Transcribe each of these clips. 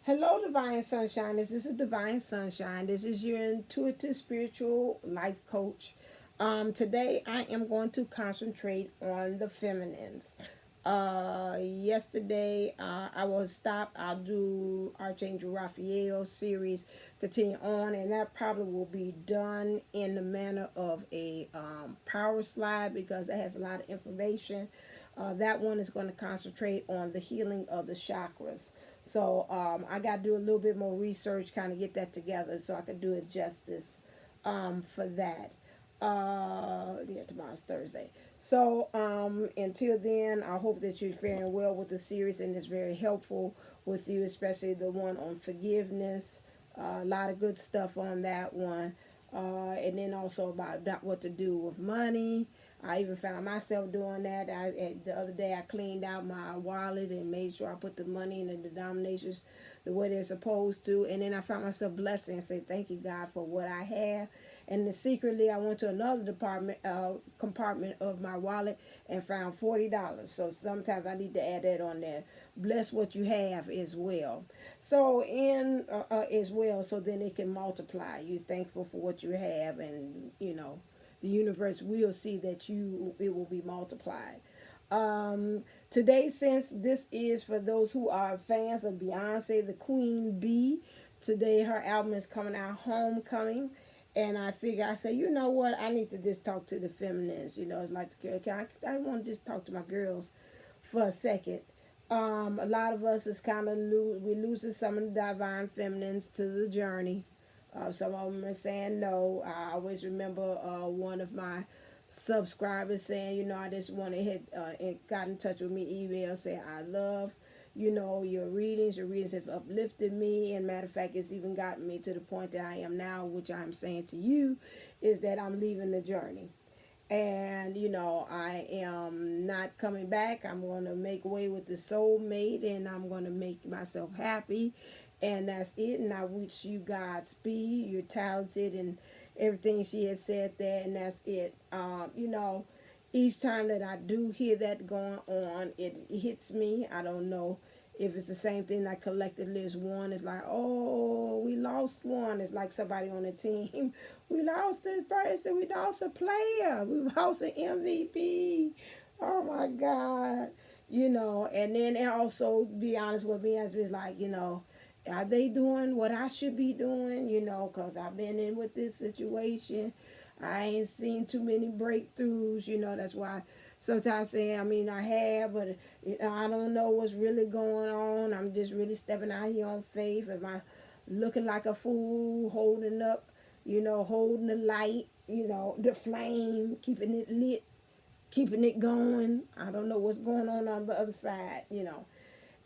Hello, Divine Sunshine. This is Divine Sunshine. This is your intuitive spiritual life coach. Today, I am going to concentrate on the feminines. Yesterday, I will stop. I'll do Archangel Raphael series, continue on, and that probably will be done in the manner of a power slide because it has a lot of information. That one is going to concentrate on the healing of the chakras. So I got to do a little bit more research, kind of get that together so I can do it justice for that. Yeah, tomorrow's Thursday. So until then, I hope that you're faring well with the series and it's very helpful with you, especially the one on forgiveness. A lot of good stuff on that one. And then also about what to do with money. I even found myself doing that. The other day I cleaned out my wallet and made sure I put the money in the denominations the way they're supposed to. And then I found myself blessed and said, thank you, God, for what I have. And then secretly I went to another compartment of my wallet and found $40. So sometimes I need to add that on there. Bless what you have as well. So as well, so then it can multiply. You're thankful for what you have, and the universe will see that it will be multiplied. Today, since this is for those who are fans of Beyonce, the Queen Bee, today her album is coming out, Homecoming. And I figure, I say, you know what? I need to just talk to the feminines. It's like I want to just talk to my girls for a second. A lot of us is kind of we're losing some of the divine feminines to the journey. Some of them are saying no. I always remember one of my subscribers saying, I just want to got in touch with me, email saying, I love, your readings. Your readings have uplifted me. And matter of fact, it's even gotten me to the point that I am now, which I'm saying to you, is that I'm leaving the journey. And I am not coming back. I'm going to make way with the soulmate, and I'm going to make myself happy, and that's it. And I wish you Godspeed. You're talented and everything she has said there, and that's it. Each time that I do hear that going on, it hits me. I don't know if it's the same thing like collectively as one. It's like, oh, we lost one. It's like somebody on the team. We lost this person. We lost a player. We lost an MVP. Oh my God. And then also be honest with me, as it's like, are they doing what I should be doing? Because I've been in with this situation. I ain't seen too many breakthroughs. That's why sometimes saying, I have, but I don't know what's really going on. I'm just really stepping out here on faith. Am I looking like a fool, holding up, holding the light, the flame, keeping it lit, keeping it going? I don't know what's going on the other side.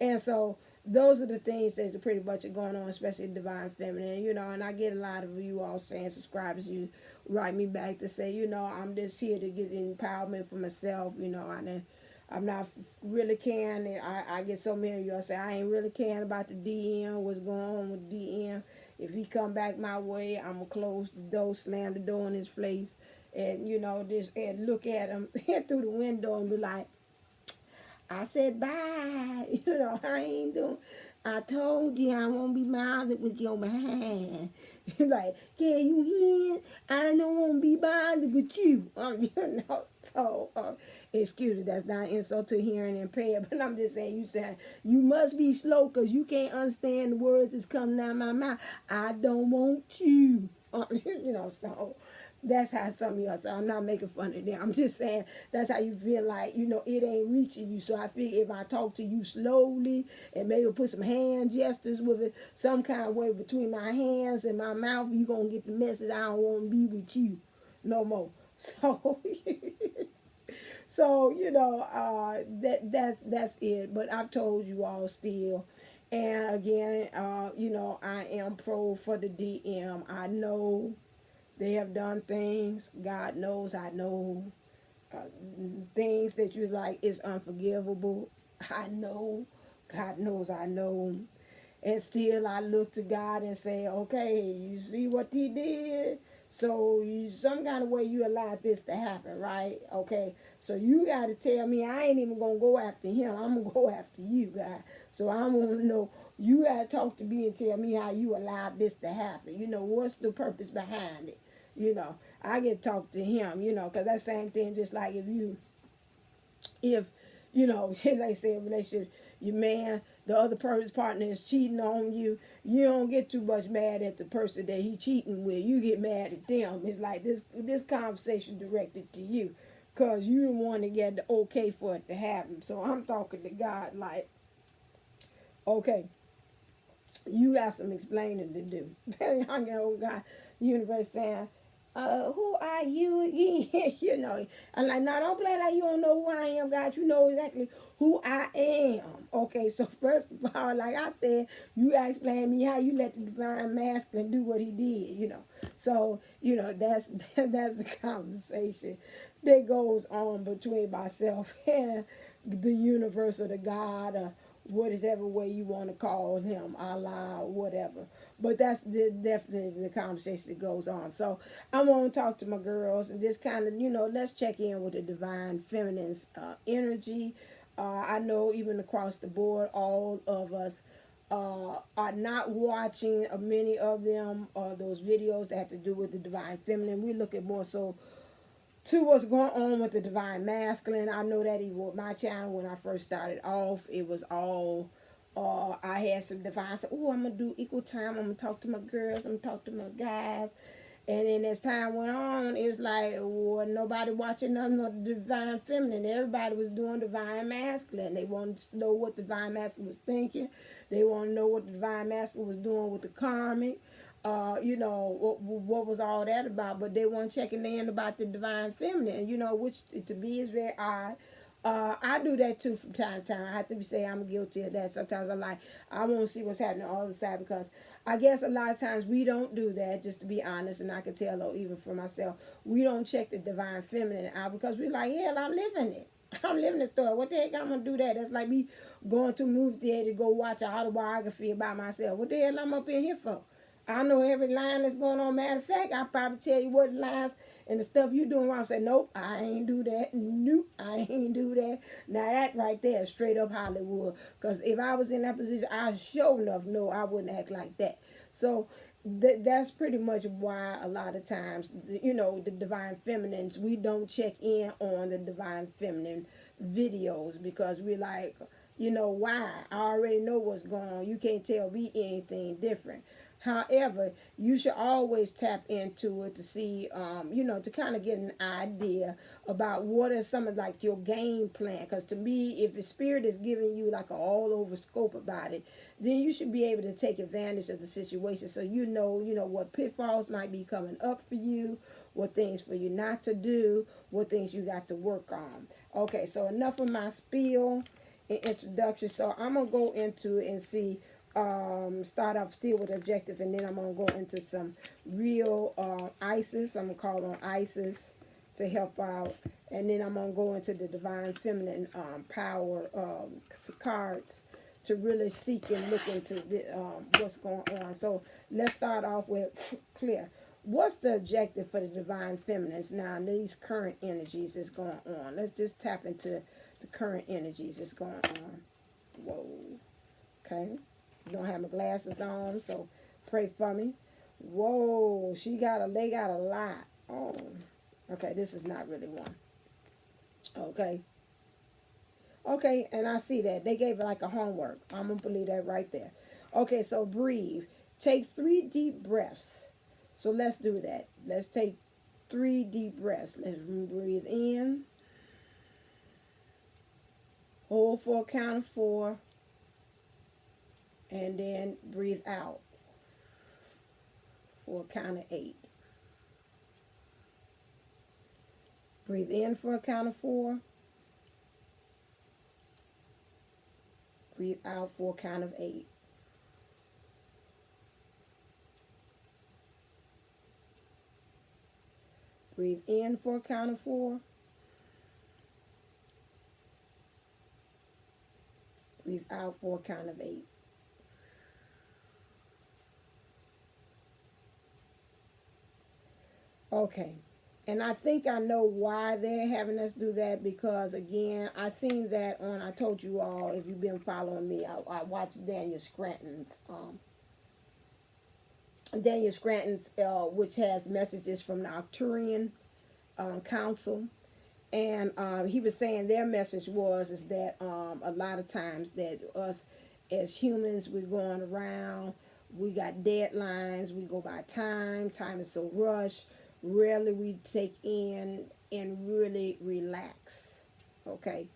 And so those are the things that pretty much are going on, especially Divine Feminine, and I get a lot of you all saying, subscribers, you write me back to say, I'm just here to get empowerment for myself, I'm not really caring. I get so many of y'all say, I ain't really caring about the DM, what's going on with DM. If he come back my way, I'm going to close the door, slam the door in his face, and, just and look at him through the window and be like, I said bye. I ain't doing. I told you I won't be bothered with your behind. Like, can you hear? I don't want to be bothered with you. So, excuse me, that's not an insult to hearing impaired, but I'm just saying, you saying, you must be slow because you can't understand the words that's coming out of my mouth. I don't want you. So that's how some of y'all, so I'm not making fun of them. I'm just saying that's how you feel like, it ain't reaching you. So I figure if I talk to you slowly and maybe put some hand gestures with it, some kind of way between my hands and my mouth, you going to get the message. I don't want to be with you no more. So, so that's it. But I've told you all still. And again, I am pro for the DM. I know they have done things. God knows I know uh, things that you like is unforgivable. I know. God knows I know. And still I look to God and say, okay, you see what he did? So some kind of way you allowed this to happen, right? Okay. So you got to tell me I ain't even going to go after him. I'm going to go after you, God. So I want to know You gotta talk to me and tell me how you allowed this to happen. What's the purpose behind it? I get to talk to him, because that same thing, just like if like I said, relationship, your man, the other person's partner is cheating on you, you don't get too much mad at the person that he cheating with. You get mad at them. It's like this conversation directed to you, because you the one to get the okay for it to happen. So I'm talking to God like, okay, you got some explaining to do. I know God, universe saying, who are you again? I'm like, no, don't play like you don't know who I am, God. You know exactly who I am. Okay, so first of all, like I said, you gotta explain me how you let the divine masculine do what he did. So, that's that's the conversation that goes on between myself and the universe or the God or whatever way you want to call him, Allah, whatever. But that's definitely the conversation that goes on. So I want to talk to my girls and just kind of, let's check in with the divine feminine's energy. I know even across the board, all of us are not watching many of them, those videos that have to do with the divine feminine. We look at more so to what's going on with the divine masculine. I know that even with my channel, when I first started off, it was all I had some divine. So, oh, I'm gonna do equal time. I'm gonna talk to my girls. I'm gonna talk to my guys. And then as time went on, it was like, well, nobody watching nothing of the divine feminine. Everybody was doing divine masculine. They wanted to know what the divine masculine was thinking. They want to know what the divine masculine was doing with the karmic. What was all that about? But they weren't checking in about the divine feminine, which to me is very odd. I do that too from time to time. I have to say I'm guilty of that. Sometimes I'm like, I want to see what's happening on the other side, because I guess a lot of times we don't do that, just to be honest, and I can tell though, even for myself, we don't check the divine feminine out because we're like, hell, I'm living it. I'm living the story. What the heck I'm gonna do that? That's like me going to a movie theater to go watch an autobiography about myself. What the hell I'm up in here for? I know every line that's going on. Matter of fact, I'll probably tell you what lines and the stuff you doing wrong. Say, nope, I ain't do that. Nope, I ain't do that. Now that right there is straight up Hollywood. Because if I was in that position, I sure enough know I wouldn't act like that. So that's pretty much why a lot of times, the divine feminines, we don't check in on the divine feminine videos, because we're like, why? I already know what's going on. You can't tell me anything different. However, you should always tap into it to see, to kind of get an idea about what is some of like your game plan. Because to me, if the spirit is giving you like an all over scope about it, then you should be able to take advantage of the situation. So what pitfalls might be coming up for you, what things for you not to do, what things you got to work on. Okay, so enough of my spiel and introduction. So I'm gonna go into it and see. Start off still with objective, and then I'm gonna go into some real Isis. I'm gonna call on Isis to help out, and then I'm gonna go into the divine feminine power cards to really seek and look into what's going on. So let's start off with clear. What's the objective for the divine feminines now? These current energies is going on. Let's just tap into the current energies that's going on. Whoa. Okay. Don't have my glasses on, so pray for me. Whoa, they got a lot. Oh, okay, this is not really one. Okay, and I see that. They gave it like a homework. I'm going to believe that right there. Okay, so breathe. Take 3 deep breaths. So let's do that. Let's take 3 deep breaths. Let's breathe in. Hold for a count of 4. And then breathe out for a count of 8. Breathe in for a count of 4. Breathe out for a count of 8. Breathe in for a count of 4. Breathe out for a count of 8. Okay, And I think I know why they're having us do that, because again, I seen that on, I told you all, if you've been following me, I watched Daniel Scranton's, which has messages from the Arcturian Council. And he was saying their message was is that a lot of times that us as humans, we're going around, we got deadlines, we go by time is so rushed, rarely we take in and really relax. Okay.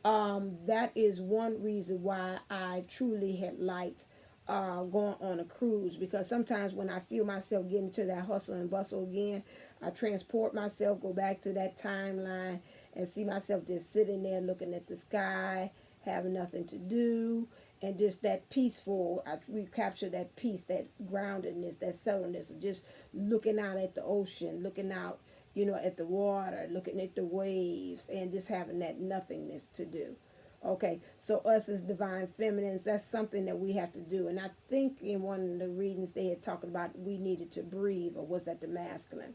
That is one reason why I truly had liked going on a cruise, because sometimes when I feel myself getting to that hustle and bustle again, I transport myself, go back to that timeline, and see myself just sitting there looking at the sky, having nothing to do, and just that peaceful. I recapture that peace, that groundedness, that settledness, of just looking out at the ocean, looking out, at the water, looking at the waves, and just having that nothingness to do. Okay, so us as divine feminines, that's something that we have to do. And I think in one of the readings they had talked about we needed to breathe, or was that the masculine?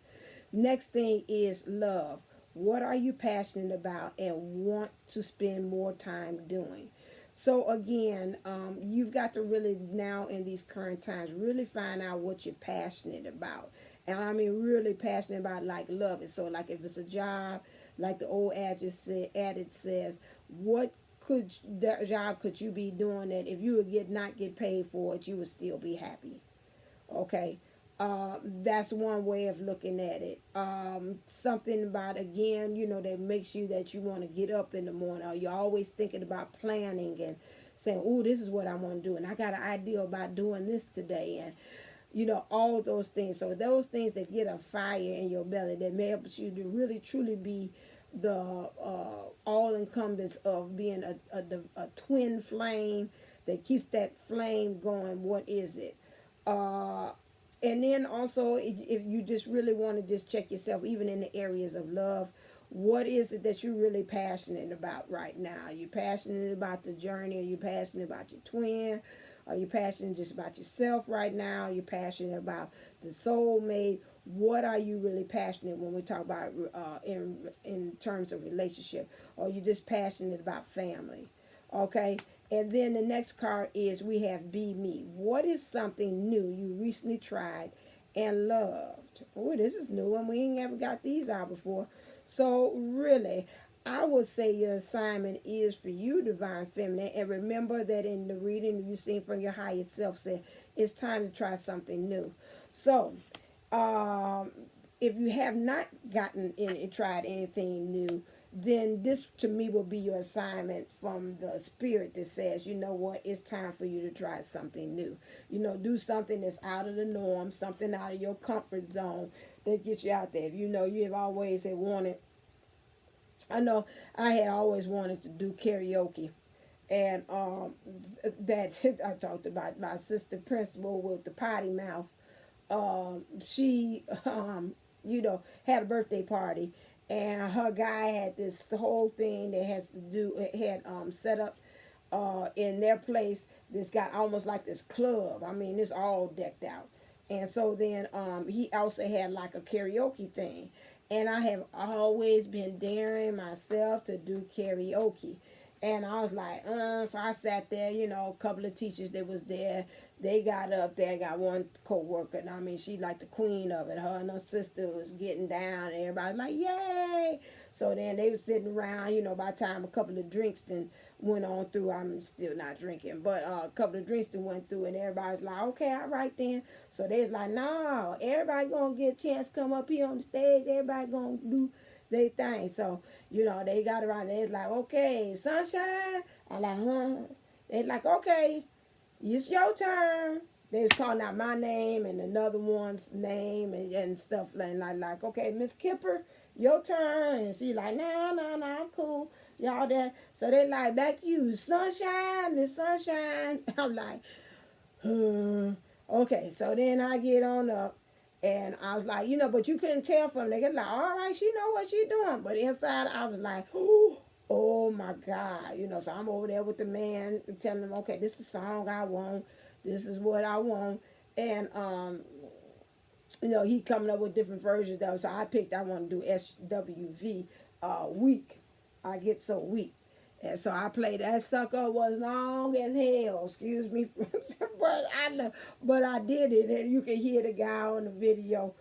Next thing is love. What are you passionate about and want to spend more time doing? So again, you've got to really now in these current times really find out what you're passionate about. And I mean really passionate about, like love it. So like if it's a job, like the old adage says, what job could you be doing that if you would not get paid for it, you would still be happy? Okay. That's one way of looking at it. Something about, again, that makes you that you want to get up in the morning, or you're always thinking about planning and saying, oh, this is what I want to do, and I got an idea about doing this today, and all those things. So those things that get a fire in your belly, that may help you to really truly be the all incumbents of being a twin flame that keeps that flame going. What is it? And then also, if you just really want to just check yourself, even in the areas of love, what is it that you're really passionate about right now? Are you passionate about the journey? Are you passionate about your twin? Are you passionate just about yourself right now? Are you passionate about the soulmate? What are you really passionate when we talk about in terms of relationship? Or are you just passionate about family? Okay. And then the next card is we have Be Me. What is something new you recently tried and loved? Oh, this is new, and we ain't ever got these out before. So really, I would say your assignment is for you, Divine Feminine. And remember that in the reading you seen from your higher self said it's time to try something new. So if you have not gotten in and tried anything new, then this to me will be your assignment from the spirit that says, you know what, it's time for you to try something new. Do something that's out of the norm, something out of your comfort zone that gets you out there. If you have always had wanted, I know I had always wanted to do karaoke. And that I talked about my sister principal with the potty mouth. She had a birthday party, and her guy had the whole thing that has to do, it had set up in their place, this got almost like this club. I mean, it's all decked out. And so then he also had like a karaoke thing. And I have always been daring myself to do karaoke. And I was like, so I sat there, a couple of teachers that was there. They got up there. I got one co-worker, and I mean, she like the queen of it. Her and her sister was getting down, and everybody was like, yay! So then they was sitting around, by the time a couple of drinks then went on through, I'm still not drinking, but a couple of drinks then went through, and everybody's like, okay, all right then. So they was like, no, everybody gonna get a chance to come up here on the stage. Everybody gonna do they thing. So, they got around. They was like, okay, sunshine. I'm like, huh? They like, okay, it's your turn. They was calling out my name and another one's name and stuff like, okay, Miss Kipper, your turn. And she like, no, I'm cool. Y'all there. So they like, back to you, Sunshine, Miss Sunshine. I'm like, okay. So then I get on up. And I was like, but you couldn't tell from they get like, all right, she know what she doing. But inside I was like, oh my God, so I'm over there with the man telling him, okay, this is the song I want. This is what I want. And you know, he coming up with different versions of it. So I want to do SWV weak. I get so weak. And so I played that sucker was long as hell, excuse me, but I did it, and you can hear the guy on the video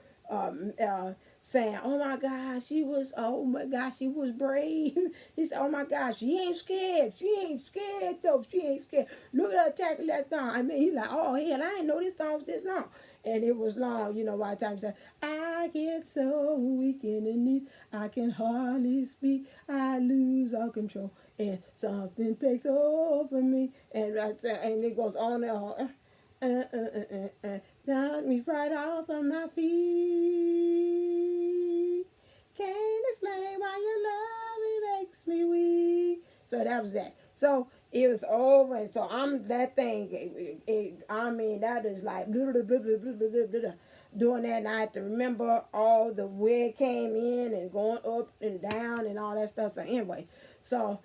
saying, "Oh my gosh, oh my gosh, she was brave." He said, "Oh my gosh, she ain't scared. She ain't scared though. She ain't scared. Look at her tackle that song." I mean, he's like, "Oh hell, I didn't know this song was this long." And it was long, you know, by the time he said, "I get so weak in the knees, I can hardly speak, I lose all control, and something takes over me." And it goes on and on. Knock me right off of my feet. Can't explain why your love it makes me weak. So that was that. So it was over. And so I'm that thing. I mean, that is like blah, blah, blah, blah, blah, blah, blah, blah, doing that. And I had to remember all the where it came in and going up and down and all that stuff. So anyway, so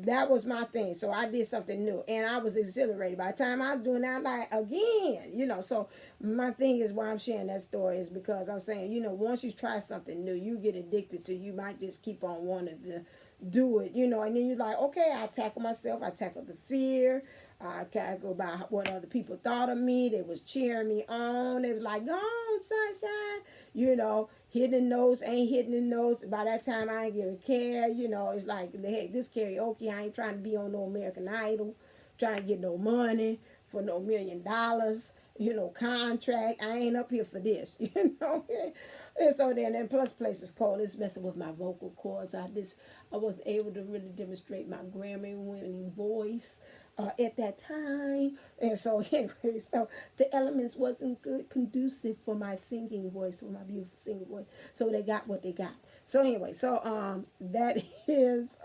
that was my thing. So I did something new and I was exhilarated. By the time I was doing that, I'm like, again, you know. So my thing is why I'm sharing that story is because I'm saying, you know, once you try something new, you get addicted to, you might just keep on wanting to do it, you know. And then you're like, okay, I tackle myself. I tackle the fear. I go by what other people thought of me. They was cheering me on. They was like, "Go on, sunshine," you know. Hitting the notes, ain't hitting the notes. By that time, I ain't give a care. You know, it's like, hey, this karaoke, I ain't trying to be on no American Idol, trying to get no money for no $1,000,000, you know, contract. I ain't up here for this, you know. And so then, and plus, place was cold. It's messing with my vocal cords. I wasn't able to really demonstrate my Grammy-winning voice at that time. And so anyway, so the elements wasn't good conducive for my singing voice, for my beautiful singing voice. So they got what they got. So anyway, so that is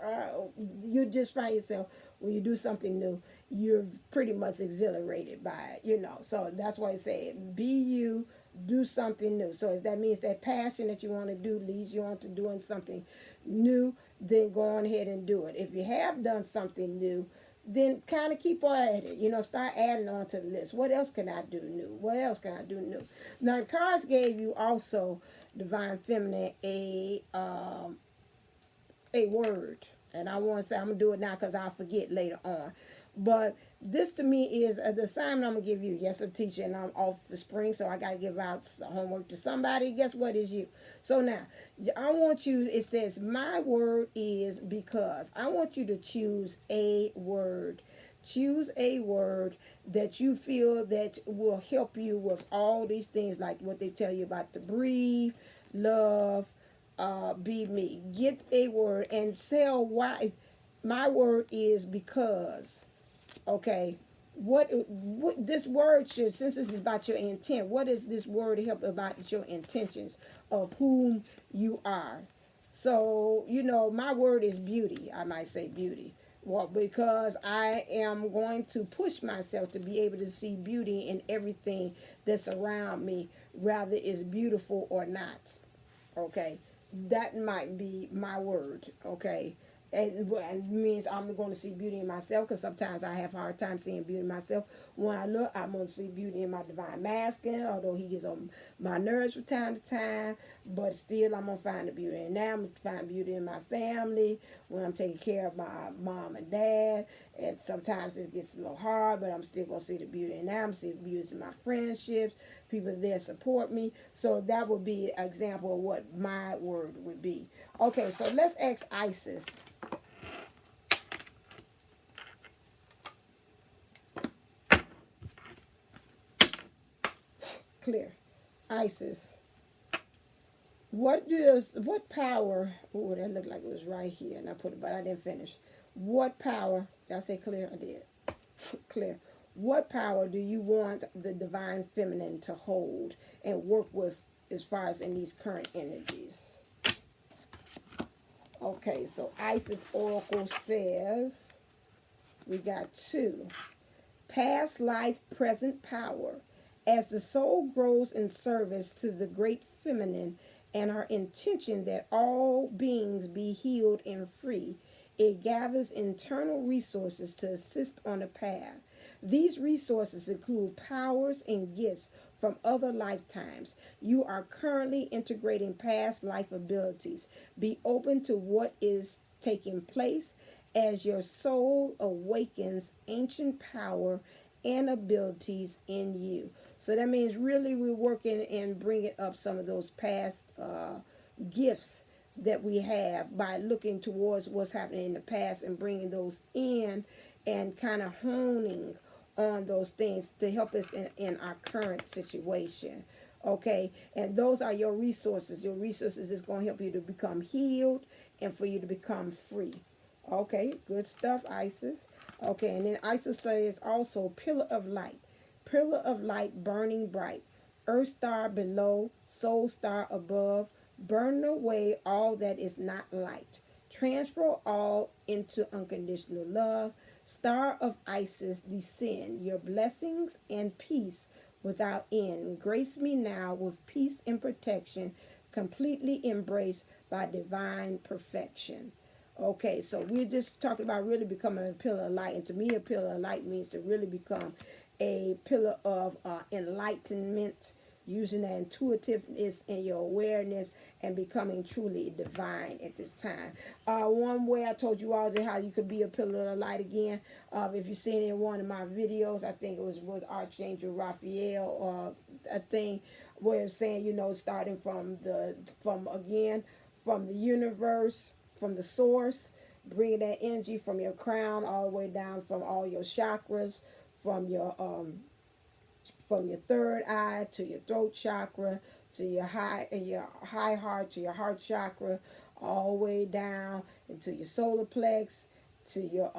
you just find yourself when you do something new, you're pretty much exhilarated by it, you know. So that's why I say be you, do something new. So if that means that passion that you want to do leads you on to doing something new, then go on ahead and do it. If you have done something new, then kind of keep on at it. You know, start adding on to the list. What else can I do new? What else can I do new? Now, the cards gave you also, Divine Feminine, a word. And I want to say, I'm going to do it now because I'll forget later on. But this to me is the assignment I'm going to give you. Yes, I'm teaching and I'm off for spring, so I got to give out homework to somebody. Guess what is you? So now, I want you, it says, my word is because. I want you to choose a word. Choose a word that you feel that will help you with all these things, like what they tell you about to breathe, love, be me. Get a word and tell why. My word is because. Okay, what this word should, since this is about your intent, what is this word help about your intentions of whom you are? So, you know, my word is beauty. I might say beauty. Well, because I am going to push myself to be able to see beauty in everything that's around me, whether it's beautiful or not. Okay, that might be my word. Okay, and it means I'm going to see beauty in myself, because sometimes I have a hard time seeing beauty in myself. When I look, I'm going to see beauty in my divine masculine, although he gets on my nerves from time to time, but still I'm going to find the beauty. And now I'm going to find beauty in my family, when I'm taking care of my mom and dad, and sometimes it gets a little hard, but I'm still going to see the beauty. And now I'm seeing beauty in my friendships, people there support me. So that would be an example of what my word would be. Okay, so let's ask Isis. Clear. Isis. What power, oh, that looked like it was right here, and I put it, but I didn't finish. What power, did I say clear? I did. Clear. What power do you want the divine feminine to hold and work with as far as in these current energies? Okay, so Isis Oracle says we got 2. Past life, present power. As the soul grows in service to the great feminine and her intention that all beings be healed and free, it gathers internal resources to assist on the path. These resources include powers and gifts from other lifetimes. You are currently integrating past life abilities. Be open to what is taking place as your soul awakens ancient power and abilities in you. So that means really we're working and bringing up some of those past gifts that we have by looking towards what's happening in the past and bringing those in and kind of honing on those things to help us in our current situation. Okay, and those are your resources. Your resources is going to help you to become healed and for you to become free. Okay, good stuff, Isis. Okay, and then Isis says also pillar of light. Pillar of light burning bright. Earth star below, soul star above. Burn away all that is not light. Transfer all into unconditional love. Star of Isis, descend your blessings and peace without end. Grace me now with peace and protection, completely embraced by divine perfection. Okay, so we're just talking about really becoming a pillar of light. And to me, a pillar of light means to really become a pillar of enlightenment, using that intuitiveness and your awareness and becoming truly divine at this time. One way I told you all how you could be a pillar of light again, if you've seen it in one of my videos, I think it was with Archangel Raphael, a thing where it's saying, you know, starting from the universe, from the source, bringing that energy from your crown all the way down from all your chakras, from your third eye to your throat chakra, to your high heart, to your heart chakra, all the way down into your solar plex, to your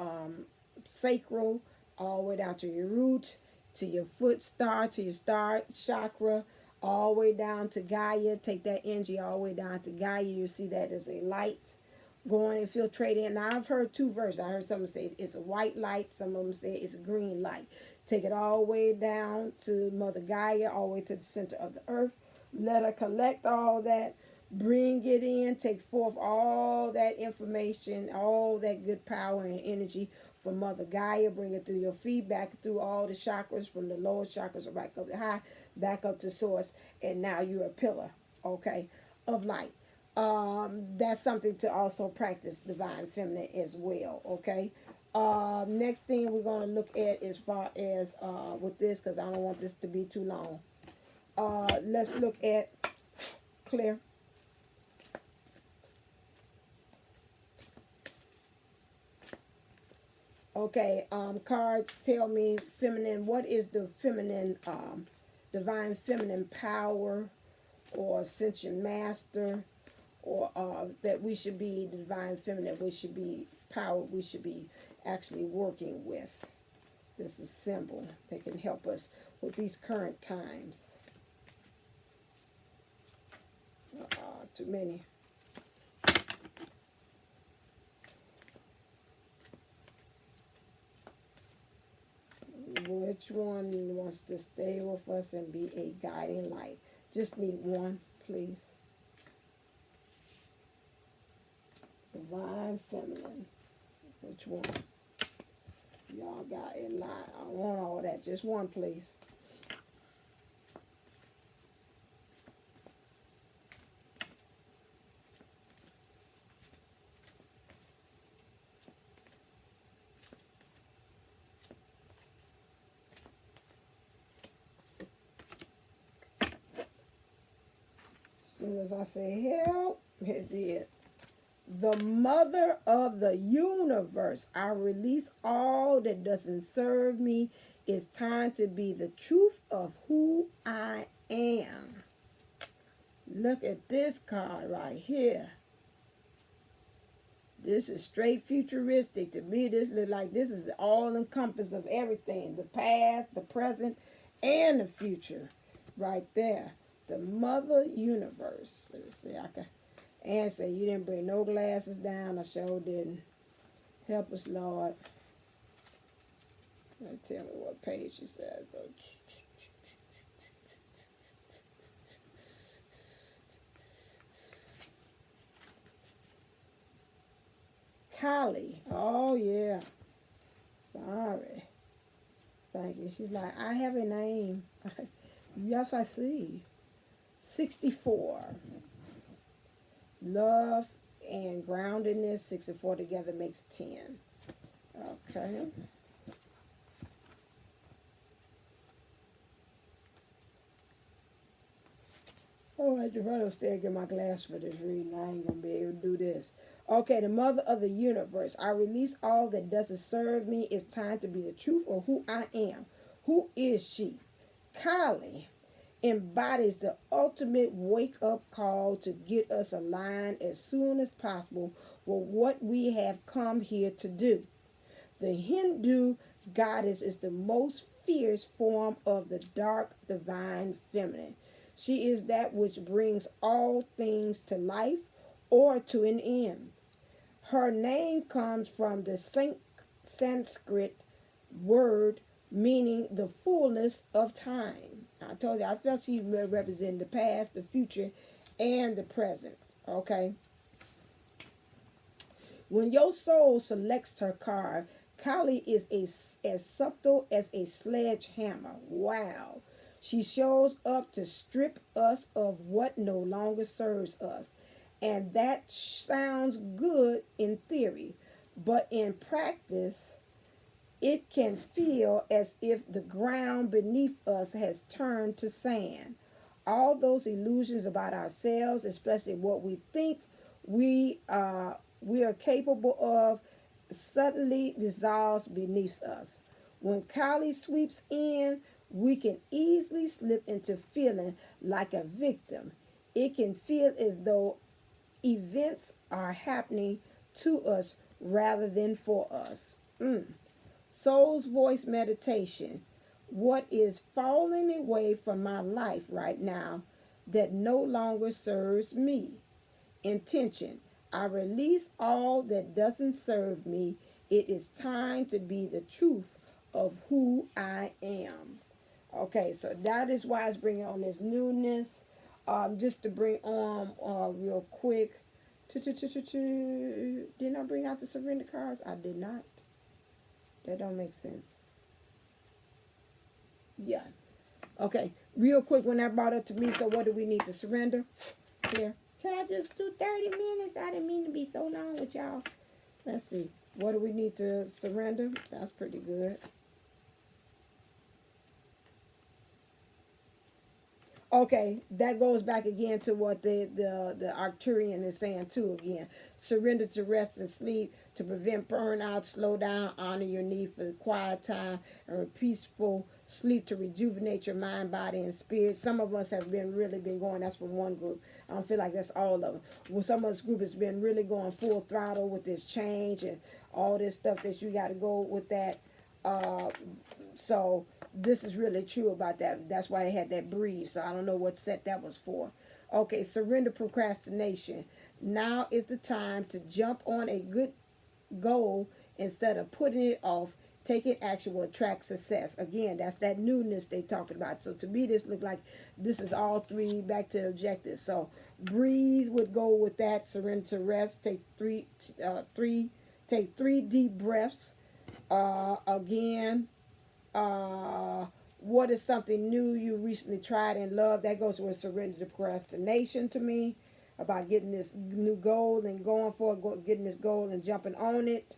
sacral, all the way down to your root, to your foot star, to your star chakra, all the way down to Gaia. Take that energy all the way down to Gaia. You see that as a light going infiltrating. And I've heard two versions. I heard someone say it's a white light. Some of them say it's a green light. Take it all the way down to Mother Gaia, all the way to the center of the earth. Let her collect all that. Bring it in. Take forth all that information, all that good power and energy from Mother Gaia. Bring it through your feet, back through all the chakras, from the lower chakras right up to high, back up to source. And now you're a pillar, okay, of light. That's something to also practice divine feminine as well, okay? Next thing we're going to look at as far as with this, because I don't want this to be too long. Let's look at clear. Okay, cards tell me feminine. What is the feminine, divine feminine power or ascension master, or that we should be the divine feminine, we should be power, we should be actually working with? This is symbol that can help us with these current times. Too many. Which one wants to stay with us and be a guiding light? Just need one, please. Divine feminine. Which one? Y'all got a lot. I want all that. Just one, please. As soon as I say help, it did. The mother of the universe. I release all that doesn't serve me. It's time to be the truth of who I am. Look at this card right here. This is straight futuristic. To me, this looks like this is all encompass of everything. The past, the present, and the future. Right there. The mother universe. Let's see, I can... And say, you didn't bring no glasses down. I sure didn't. Help us, Lord. Tell me what page she says. Kali. Oh, yeah. Sorry. Thank you. She's like, I have a name. Yes, I see. 64. Love and groundedness. 6 and 4 together makes 10. Okay. Oh, I have to run upstairs and get my glass for this reading. I ain't going to be able to do this. Okay, the mother of the universe. I release all that doesn't serve me. It's time to be the truth of who I am. Who is she? Kali embodies the ultimate wake-up call to get us aligned as soon as possible for what we have come here to do. The Hindu goddess is the most fierce form of the dark divine feminine. She is that which brings all things to life or to an end. Her name comes from the Sanskrit word meaning the fullness of time. I told you, I felt she represented the past, the future, and the present. Okay? When your soul selects her card, Kali is as subtle as a sledgehammer. Wow. She shows up to strip us of what no longer serves us. And that sounds good in theory, but in practice, it can feel as if the ground beneath us has turned to sand. All those illusions about ourselves, especially what we think we are capable of, suddenly dissolves beneath us. When Kali sweeps in, we can easily slip into feeling like a victim. It can feel as though events are happening to us rather than for us. Soul's voice meditation. What is falling away from my life right now that no longer serves me? Intention. I release all that doesn't serve me. It is time to be the truth of who I am. Okay, so that is why it's bringing on this newness. Just to bring on real quick. Didn't I bring out the surrender cards? I did not. That don't make sense. Yeah. Okay, real quick when that brought up to me, so what do we need to surrender? Here. Can I just do 30 minutes? I didn't mean to be so long with y'all. Let's see. What do we need to surrender? That's pretty good. Okay, that goes back again to what the Arcturian is saying too again. Surrender to rest and sleep to prevent burnout, slow down, honor your need for quiet time, and peaceful sleep to rejuvenate your mind, body, and spirit. Some of us have really been going, that's from one group. I don't feel like that's all of them. Well, some of this group has been really going full throttle with this change and all this stuff that you got to go with that. So this is really true about that. That's why they had that breathe. So I don't know what set that was for. Okay, surrender procrastination. Now is the time to jump on a good goal instead of putting it off. Taking action will attract success. Again, that's that newness they talking about. So to me, this look like this is all three back to the objectives. So breathe would go with that. Surrender to rest. Take three deep breaths. Again. What is something new you recently tried and loved? That goes with surrender to procrastination to me. About getting this new goal and going for it, getting this goal and jumping on it.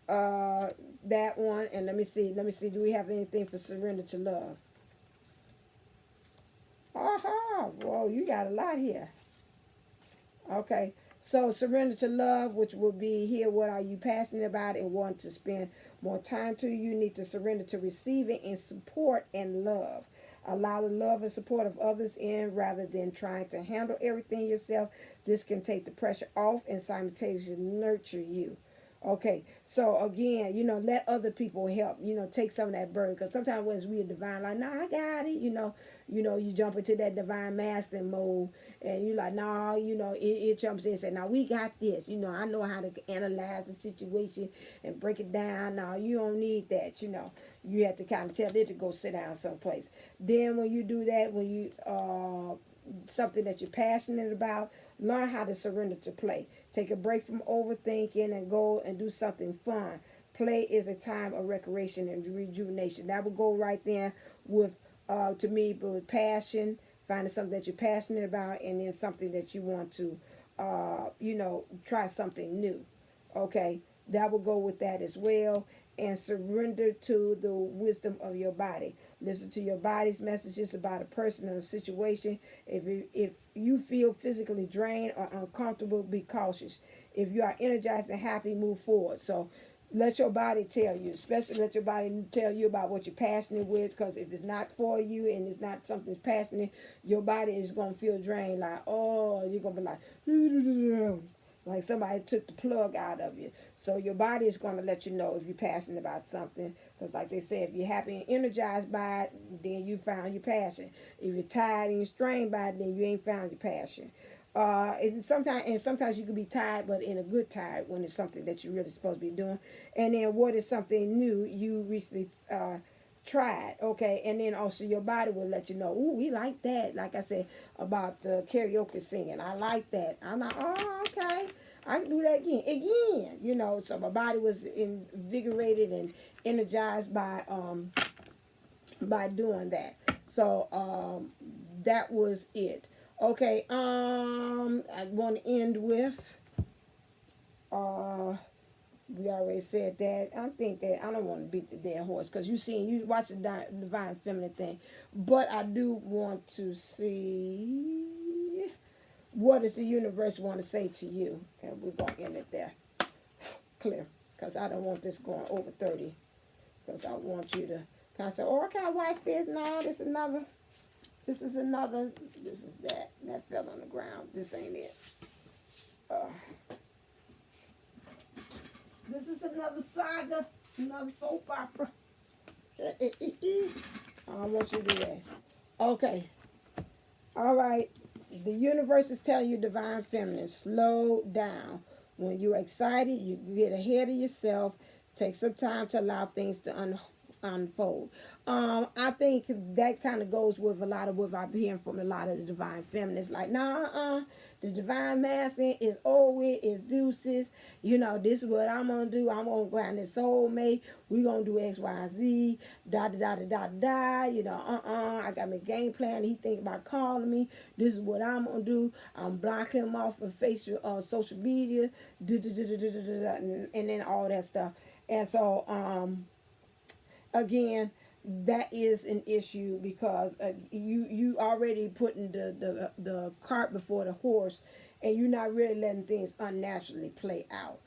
That one. And let me see. Do we have anything for surrender to love? Aha! Whoa, you got a lot here. Okay. So surrender to love, which will be here, what are you passionate about and want to spend more time to? You need to surrender to receiving and support and love. Allow the love and support of others in rather than trying to handle everything yourself. This can take the pressure off and simultaneously nurture you. Okay, so again, let other people help, take some of that burden. Because sometimes when we are divine, like, nah, I got it, you jump into that divine masculine mode. And you're like, nah, it jumps in and says, now we got this. I know how to analyze the situation and break it down. No, you don't need that, You have to kind of tell it to go sit down someplace. Then when you do that, when you something that you're passionate about, learn how to surrender to play. Take a break from overthinking and go and do something fun. play is a time of recreation and rejuvenation. That would go right there with, to me, but with passion, finding something that you're passionate about, and then something that you want to, try something new. Okay, that will go with that as well. And surrender to the wisdom of your body. Listen to your body's messages about a person or a situation. If you feel physically drained or uncomfortable, be cautious. If you are energized and happy, move forward. So let your body tell you, especially let your body tell you about what you're passionate with, because if it's not for you and it's not something that's passionate, your body is going to feel drained, like, oh, you're going to be like somebody took the plug out of you. So your body is going to let you know if you're passionate about something, because like they say, if you're happy and energized by it, then you found your passion. If you're tired and you're strained by it, then you ain't found your passion. And sometimes you can be tired, but in a good tired, when it's something that you're really supposed to be doing. And then what is something new you recently tried? Okay, and then also your body will let you know, ooh, we like that. Like I said about karaoke singing, I like that. I'm like, oh, okay, I can do that again. So my body was invigorated and energized by doing that. So that was it. Okay, I want to end with, we already said that. I think that I don't want to beat the dead horse, because you watch the divine feminine thing, but I do want to see what does the universe want to say to you, and we're going to end it there. Clear, because I don't want this going over 30, because I want you to kind of say, oh, can I watch this? No, this is that. That fell on the ground. This ain't it. This is another saga, another soap opera. I want you to do that. Okay. All right. The universe is telling you, divine feminine, slow down. When you're excited, you get ahead of yourself. Take some time to allow things to unfold. I think that kind of goes with a lot of what I'm hearing from a lot of the divine feminists. Like, the divine masculine is always is deuces. This is what I'm gonna do. I'm gonna go out this soulmate. We gonna do X, Y, Z. Da da da da da da. I got my game plan. He think about calling me. This is what I'm gonna do. I'm blocking him off of Facebook, social media. And then all that stuff. And so, again, that is an issue, because you already putting the cart before the horse, and you're not really letting things unnaturally play out.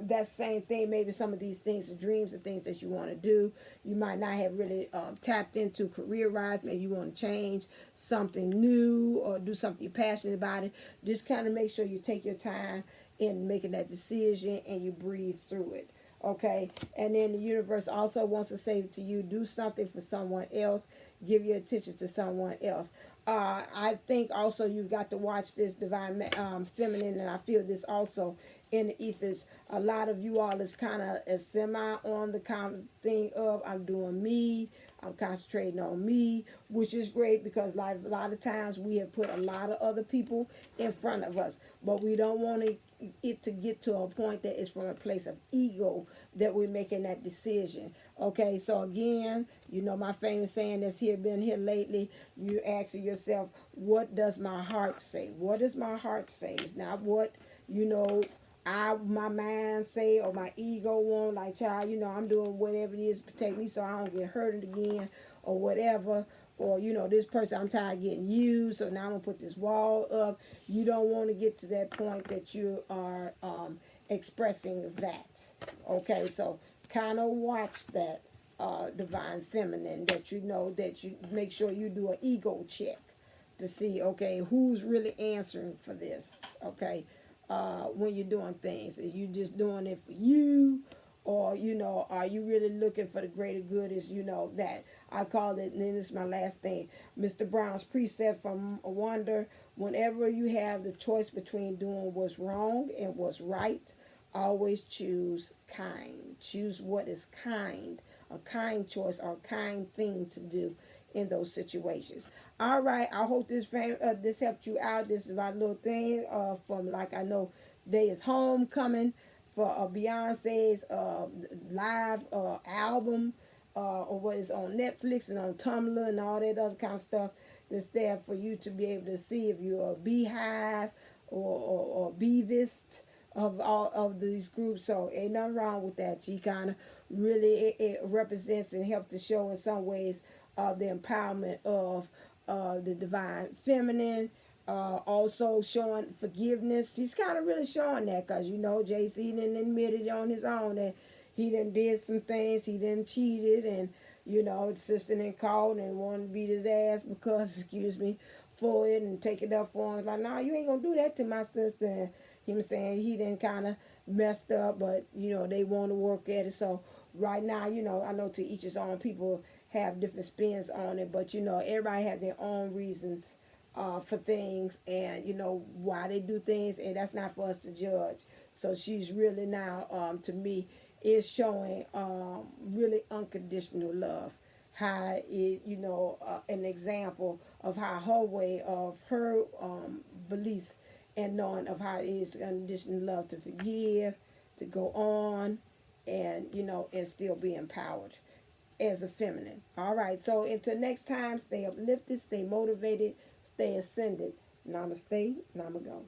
That same thing, maybe some of these things, the dreams and things that you want to do, you might not have really tapped into career-wise. Maybe you want to change something new or do something you're passionate about it. Just kind of make sure you take your time in making that decision and you breathe through it. Okay, and then the universe also wants to say to you, do something for someone else. Give your attention to someone else. I think also you've got to watch this divine feminine, and I feel this also in the ethers. A lot of you all is kind of a semi on the kind of thing of, I'm doing me, I'm concentrating on me, which is great, because like a lot of times we have put a lot of other people in front of us, but we don't want it to get to a point that it's from a place of ego that we're making that decision. Okay, so again, my famous saying that's been here lately, you asking yourself, what does my heart say? What does my heart say? It's not what my mind say or my ego want. Like, child, I'm doing whatever it is to protect me so I don't get hurt again or whatever. Or, this person, I'm tired of getting used, so now I'm going to put this wall up. You don't want to get to that point that you are expressing that. Okay, so kind of watch that divine feminine, that that you make sure you do an ego check to see, okay, who's really answering for this, okay, when you're doing things. Is you just doing it for you? Or, are you really looking for the greater good? Is, that I call it, and then this is my last thing, Mr. Brown's precept from Wonder: whenever you have the choice between doing what's wrong and what's right, always choose kind. Choose what is kind, a kind choice or a kind thing to do in those situations. All right, I hope this helped you out. This is my little thing from, like, I know day is homecoming for Beyonce's live album, or what is on Netflix and on Tumblr and all that other kind of stuff that's there for you to be able to see if you're a Beehive or Beavist of all of these groups. So ain't nothing wrong with that. She kind of really it represents and helps to show in some ways the empowerment of the divine feminine. Also showing forgiveness. She's kind of really showing that because, you know, JC didn't admit it on his own that he done did some things. He done cheated, and, you know, his sister done called and wanted to beat his ass because, excuse me, for it and take it up for him. Like, nah, you ain't going to do that to my sister. And him saying he done kind of messed up, but, you know, they want to work at it. So right now, you know, I know to each his own. People have different spins on it, but, you know, everybody have their own reasons for things, and you know why they do things, and that's not for us to judge. So she's really now, to me, is showing really unconditional love. How it, you know, an example of how her way of her beliefs and knowing of how it is unconditional love to forgive, to go on, and you know, and still be empowered as a feminine. All right. So until next time, stay uplifted, stay motivated, stay ascended. Namaste. Namago.